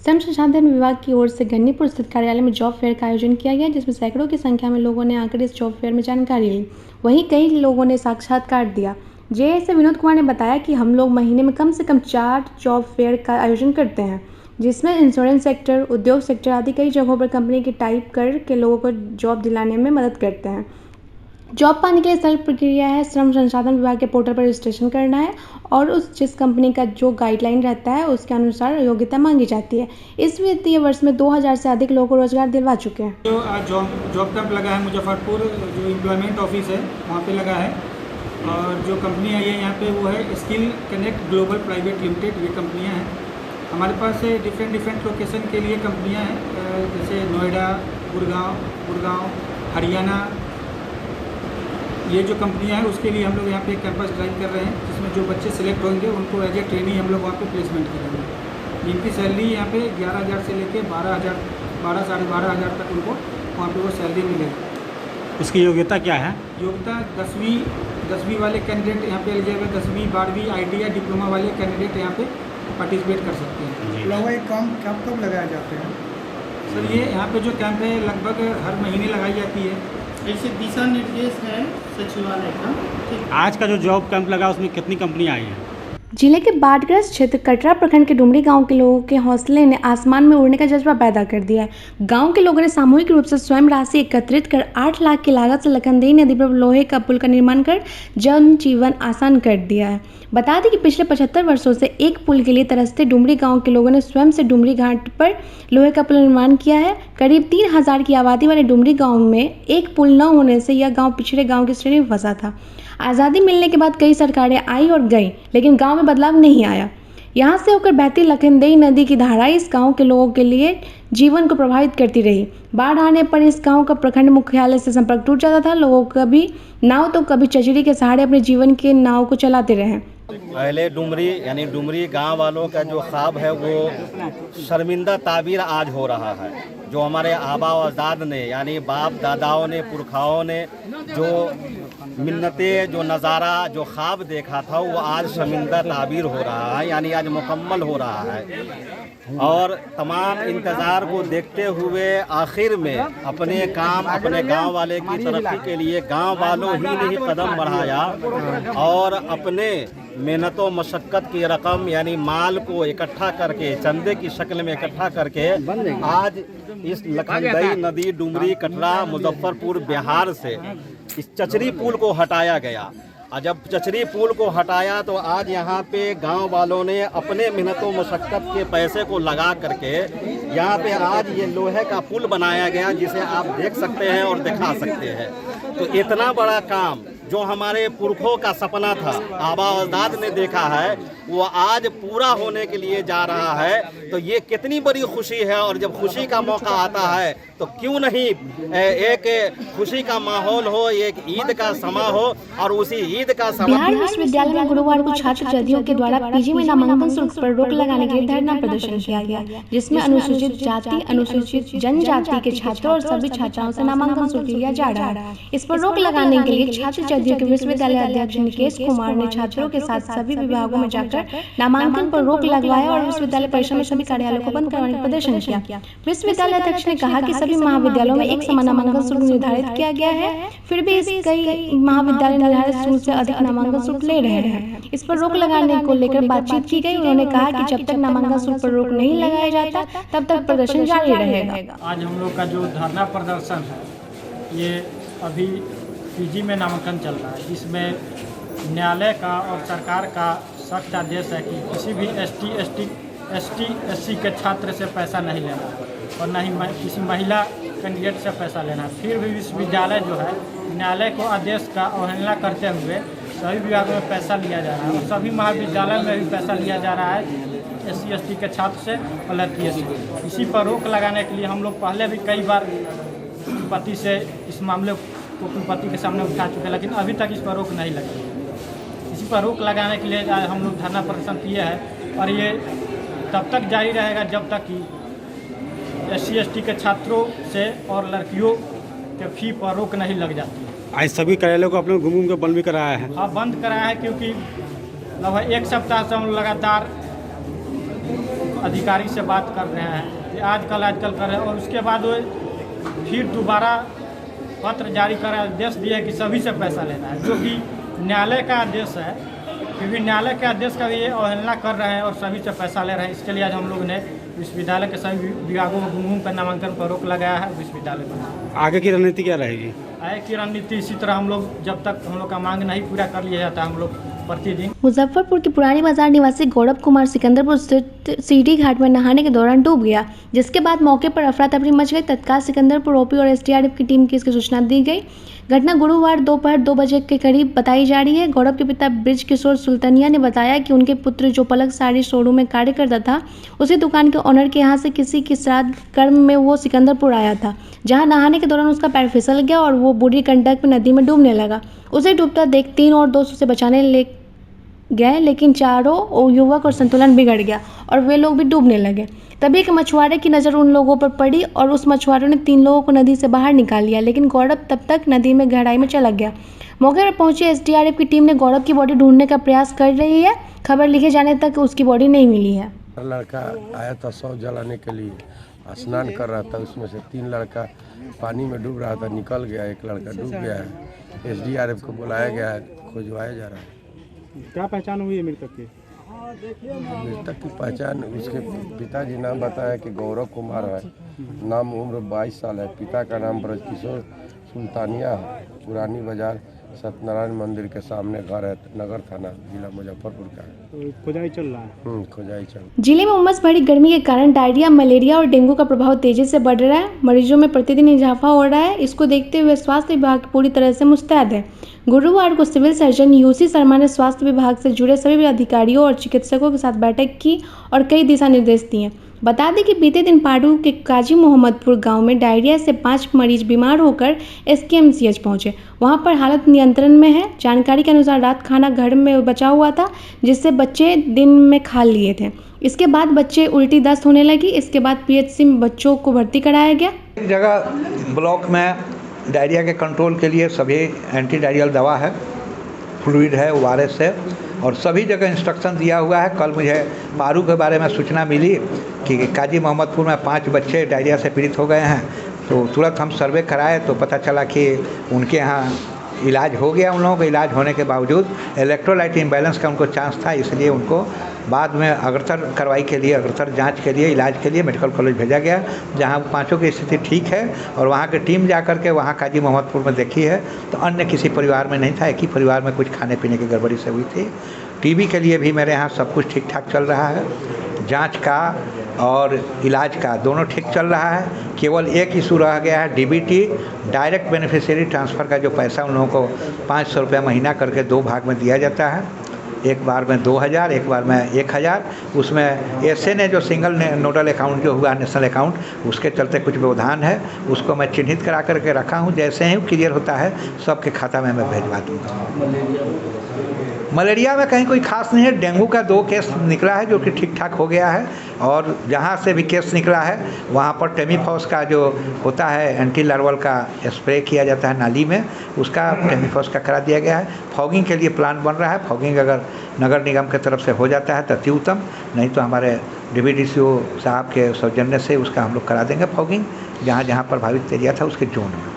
श्रम संसाधन विभाग की ओर से गन्नीपुर स्थित कार्यालय में जॉब फेयर का आयोजन किया गया, जिसमें सैकड़ों की संख्या में लोगों ने आकर इस जॉब फेयर में जानकारी ली। वहीं कई लोगों ने साक्षात्कार दिया। जेएसए विनोद कुमार ने बताया कि हम लोग महीने में कम से कम 4 जॉब फेयर का आयोजन करते हैं, जिसमें इंश्योरेंस सेक्टर, उद्योग सेक्टर आदि कई जगहों पर कंपनी की टाइप कर के लोगों को जॉब दिलाने में मदद करते हैं। जॉब पाने के लिए सरल प्रक्रिया है। श्रम संसाधन विभाग के पोर्टल पर रजिस्ट्रेशन करना है और जिस कंपनी का जो गाइडलाइन रहता है उसके अनुसार योग्यता मांगी जाती है। इस वित्तीय वर्ष में 2000 से अधिक लोगों को रोजगार दिलवा चुके हैं। जो आज जॉब कैंप लगा है मुजफ्फरपुर, जो एम्प्लॉयमेंट ऑफिस है वहाँ पे लगा है, और जो कंपनी आई है यहाँ पे वो है skill connect global private limited. ये कंपनियाँ हैं हमारे पास डिफरेंट लोकेशन के लिए कंपनियाँ हैं, जैसे नोएडा, गुड़गांव, हरियाणा। ये जो कंपनियां हैं उसके लिए हम लोग यहाँ पे कैंपस ड्राइव कर रहे हैं, जिसमें जो बच्चे सिलेक्ट होंगे उनको एज ए ट्रेनिंग हम लोग वहाँ पे प्लेसमेंट करेंगे। जिनकी सैलरी यहाँ पे 11,000 से लेके 12,000, 12,000 साढ़े 12,000 तक उनको वहाँ पे वो सैलरी मिलेगी। उसकी योग्यता क्या है? योग्यता 10वीं वाले कैंडिडेट यहाँ पे एलिजिबल, 10वीं 12वीं ITI या डिप्लोमा वाले कैंडिडेट यहाँ पे पार्टिसिपेट कर सकते हैं। लगभग काम कब लगाए जाते हैं? सर ये यहाँ पे जो कैंप है लगभग हर महीने लगाई जाती है। ऐसे दिशा निर्देश है सचिवालय का। आज का जो जॉब कैंप लगा उसमें कितनी कंपनियां आई हैं? जिले के बाढ़ग्रस्त क्षेत्र कटरा प्रखंड के डुमरी गांव के लोगों के हौसले ने आसमान में उड़ने का जज्बा पैदा कर दिया है। गांव के लोगों ने सामूहिक रूप से स्वयं राशि एकत्रित कर 8 लाख की लागत से लखनदेई नदी पर लोहे का पुल का निर्माण कर जन जीवन आसान कर दिया है। बता दें कि पिछले 75 वर्षों से एक पुल के लिए तरसते डुमरी गांव के लोगों ने स्वयं से डुमरी घाट पर लोहे का पुल निर्माण किया है। करीब 3000 की आबादी वाले डुमरी गाँव में एक पुल न होने से यह गाँव पिछड़े गाँव की श्रेणी में फंसा था। आज़ादी मिलने के बाद कई सरकारें आई और गईं, लेकिन गांव में बदलाव नहीं आया। यहां से होकर बहती लखनदेई नदी की धारा इस गांव के लोगों के लिए जीवन को प्रभावित करती रही। बाढ़ आने पर इस गांव का प्रखंड मुख्यालय से संपर्क टूट जाता था। लोगों कभी नाव तो कभी चचरी के सहारे अपने जीवन के नाव को चलाते रहे। पहले डुमरी यानी डुमरी गांव वालों का जो ख्वाब है वो शर्मिंदा ताबीर आज हो रहा है। जो हमारे आबा और अजदाद ने यानी बाप दादाओं ने, पुरखाओं ने जो मिन्नतें, जो नज़ारा, जो ख्वाब देखा था वो आज शर्मिंदा ताबीर हो रहा है, यानी आज मुकम्मल हो रहा है। और तमाम इंतज़ार को देखते हुए आखिर में अपने काम, अपने गांव वाले की तरक्की के लिए गांव वालों ही ने ही कदम बढ़ाया और अपने मेहनतों मशक्क़त की रकम यानी माल को इकट्ठा करके, चंदे की शक्ल में इकट्ठा करके आज इस लखनदेई नदी डुमरी कटरा मुजफ्फरपुर बिहार से इस चचरी पुल को हटाया गया। और जब चचरी पुल को हटाया तो आज यहाँ पे गांव वालों ने अपने मेहनतों मशक्क़त के पैसे को लगा करके यहाँ पे आज ये लोहे का पुल बनाया गया, जिसे आप देख सकते हैं और दिखा सकते हैं। तो इतना बड़ा काम जो हमारे पुरखों का सपना था, आबा अजदाद ने देखा है, वो आज पूरा होने के लिए जा रहा है। तो ये कितनी बड़ी खुशी है। और जब खुशी का मौका आता है तो क्यों नहीं एक खुशी का माहौल हो, एक ईद का समा हो। और उसी ईद का समा बिहार विश्वविद्यालय में गुरुवार को छात्र छात्राओं के द्वारा पीजी में नामांकन शुल्क पर रोक लगाने के लिए धरना प्रदर्शन किया गया, जिसमें अनुसूचित जाति, अनुसूचित जनजाति के छात्रों और सभी छात्राओं से नामांकन शुल्क लिया जा रहा है। इस पर रोक लगाने के लिए छात्र के विश्वविद्यालय अध्यक्ष निकेश कुमार ने छात्रों के साथ सभी विभागों में जाकर नामांकन पर रोक लगवाया और विश्वविद्यालय परिसर में सभी कार्यालयों को बंद करवाने का प्रदर्शन किया। विश्वविद्यालय अध्यक्ष ने कहा कि सभी महाविद्यालयों में एक समान नामांकन शुल्क निर्धारित किया गया है, फिर भी कई महाविद्यालय निर्धारित शुल्क से अधिक नामांकन शुल्क ले रहे हैं। इस पर रोक लगाने को लेकर बातचीत की गई। उन्होंने कहा कि जब तक नामांकन शुल्क पर रोक नहीं लगाया जाता तब तक प्रदर्शन जारी रहेगा। आज हम लोग का जो धरना प्रदर्शन है ये अभी पीजी में नामांकन चल रहा है, जिसमें न्यायालय का और सरकार का सख्त आदेश है कि किसी भी ST/SC के छात्र से पैसा नहीं लेना और न ही किसी महिला कैंडिडेट से पैसा लेना। फिर भी विश्वविद्यालय जो है न्यायालय को आदेश का अवहेलना करते हुए सभी विभागों में पैसा लिया जा रहा है और सभी महाविद्यालय में भी पैसा लिया जा रहा है SC/ST के छात्र से और लड़की से। इसी पर रोक लगाने के लिए हम लोग पहले भी कई बार पति से इस मामले को कुलपति के सामने उठा चुके, लेकिन अभी तक इस पर रोक नहीं लगी। इसी पर रोक लगाने के लिए हम लोग धरना प्रदर्शन किए हैं और ये तब तक जारी रहेगा जब तक कि SC/ST के छात्रों से और लड़कियों के फी पर रोक नहीं लग जाती। आज सभी कार्यालयों को अपने घूम के बंद भी कराया है। हाँ, बंद कराया है, क्योंकि लगभग एक सप्ताह से हम लगातार अधिकारी से बात कर रहे हैं कि आजकल कर रहे हैं, और उसके बाद वो फिर दोबारा पत्र जारी कर आदेश दिए कि सभी से पैसा लेना है, जो कि न्यायालय का आदेश है। फिर भी न्यायालय के आदेश का भी ये अवहेलना कर रहे हैं और सभी से पैसा ले रहे हैं। इसके लिए आज हम लोग ने विश्वविद्यालय के सभी विभागों में घूम कर नामांकन पर रोक लगाया है विश्वविद्यालय में। आगे की रणनीति क्या रहेगी? आगे की रणनीति इसी तरह हम लोग जब तक हम लोग का मांग नहीं पूरा कर लिया जाता हम लोग प्रतिदिन। मुजफ्फरपुर के पुरानी बाजार निवासी गौरव कुमार सिकंदरपुर स्थित सीढ़ी घाट में नहाने के दौरान डूब गया, जिसके बाद मौके पर अफरा तफरी मच गई। तत्काल सिकंदरपुर ओपी और एसडीआरएफ की टीम की इसकी सूचना दी गई। घटना गुरुवार दोपहर 2 बजे के करीब बताई जा रही है। गौरव के पिता ब्रिज किशोर सुल्तानिया ने बताया कि उनके पुत्र जो पलक साड़ी शोरूम में कार्य करता था, उसी दुकान के ऑनर के यहाँ से किसी की श्राद्ध कर्म में वो सिकंदरपुर आया था, जहाँ नहाने के दौरान उसका पैर फिसल गया और वो बूढ़ी गंडक में नदी में डूबने लगा। उसे डूबता देख 3 और दोस्त उसे बचाने ले गए, लेकिन चारों युवक और संतुलन बिगड़ गया और वे लोग भी डूबने लगे। तभी एक मछुआरे की नज़र उन लोगों पर पड़ी और उस मछुआरे ने 3 लोगों को नदी से बाहर निकाल लिया, लेकिन गौरव तब तक नदी में गहराई में चला गया। मौके पर पहुंची एसडीआरएफ की टीम ने गौरव की बॉडी ढूंढने का प्रयास कर रही है। खबर लिखे जाने तक उसकी बॉडी नहीं मिली है। लड़का आया था शव जलाने के लिए, स्नान कर रहा था, उसमें से 3 लड़का पानी में डूब रहा था, निकल गया, एक लड़का डूब गया है। एसडीआरएफ को बुलाया गया है, खोजवाया जा रहा है। क्या पहचान हुई है मृतक की? मृतक की पहचान उसके पिताजी नाम बताया कि गौरव कुमार है, नाम उम्र 22 साल है, पिता का नाम ब्रज किशोर सुल्तानिया है, पुरानी बाजार सत्यनारायण मंदिर के सामने घर है, नगर थाना जिला मुजफ्फरपुर का है। तो खुदाई चल रहा है? खुदाई चल। जिले में उमस भरी गर्मी के कारण डायरिया, मलेरिया और डेंगू का प्रभाव तेजी से बढ़ रहा है। मरीजों में प्रतिदिन इजाफा हो रहा है। इसको देखते हुए स्वास्थ्य विभाग पूरी तरह से मुस्तैद है। गुरुवार को सिविल सर्जन यूसी शर्मा ने स्वास्थ्य विभाग से जुड़े सभी अधिकारियों और चिकित्सकों के साथ बैठक की और कई दिशा निर्देश दिए। बता दें कि बीते दिन पाडू के काजी मोहम्मदपुर गांव में डायरिया से 5 मरीज बीमार होकर एसकेएमसीएच पहुंचे। वहां पर हालत नियंत्रण में है। जानकारी के अनुसार रात खाना घर में बचा हुआ था, जिससे बच्चे दिन में खा लिए थे। इसके बाद बच्चे उल्टी दस्त होने लगी। इसके बाद पीएचसी में बच्चों को भर्ती कराया गया। एक जगह ब्लॉक में डायरिया के कंट्रोल के लिए सभी एंटी डायरियल दवा है, फ्लूइड है, ORS है, और सभी जगह इंस्ट्रक्शन दिया हुआ है। कल मुझे पारू के बारे में सूचना मिली कि काजी मोहम्मदपुर में 5 बच्चे डायरिया से पीड़ित हो गए हैं, तो तुरंत हम सर्वे कराए तो पता चला कि उनके यहाँ इलाज हो गया। उन लोगों का इलाज होने के बावजूद इलेक्ट्रोलाइट इम्बैलेंस का उनको चांस था, इसलिए उनको बाद में अग्रतर कार्रवाई के लिए, अग्रतर जांच के लिए, इलाज के लिए मेडिकल कॉलेज भेजा गया, जहां 5 की स्थिति ठीक है। और वहां की टीम जाकर के वहां काजी मोहम्मदपुर में देखी है तो अन्य किसी परिवार में नहीं था, एक ही परिवार में कुछ खाने पीने की गड़बड़ी से हुई थी। टीबी के लिए भी मेरे यहाँ सब कुछ ठीक ठाक चल रहा है, जाँच का और इलाज का दोनों ठीक चल रहा है। केवल एक इशू रह गया है, डीबीटी डायरेक्ट बेनिफिशियरी ट्रांसफ़र का जो पैसा उन लोगों को 500 रुपया महीना करके 2 भाग में दिया जाता है, एक बार में 2000, एक बार में 1000। उसमें ऐसे ने जो सिंगल नोडल अकाउंट जो हुआ नेशनल अकाउंट, उसके चलते कुछ व्यवधान है, उसको मैं चिन्हित करा करके रखा हूँ। जैसे ही क्लियर होता है सबके खाता में मैं भेजवा दूँगा। मलेरिया में कहीं कोई खास नहीं है। डेंगू का 2 केस निकला है जो कि ठीक ठाक हो गया है, और जहाँ से भी केस निकला है वहाँ पर टेमीफॉस का जो होता है एंटी लार्वल का स्प्रे किया जाता है नाली में, उसका टेमीफॉस का करा दिया गया है। फॉगिंग के लिए प्लान बन रहा है। फॉगिंग अगर नगर निगम की तरफ से हो जाता है तो अति उत्तम, नहीं तो हमारे DVDCO साहब के सौजन्य से उसका हम लोग करा देंगे फॉगिंग, जहाँ जहाँ प्रभावित एरिया था उसके जोन में।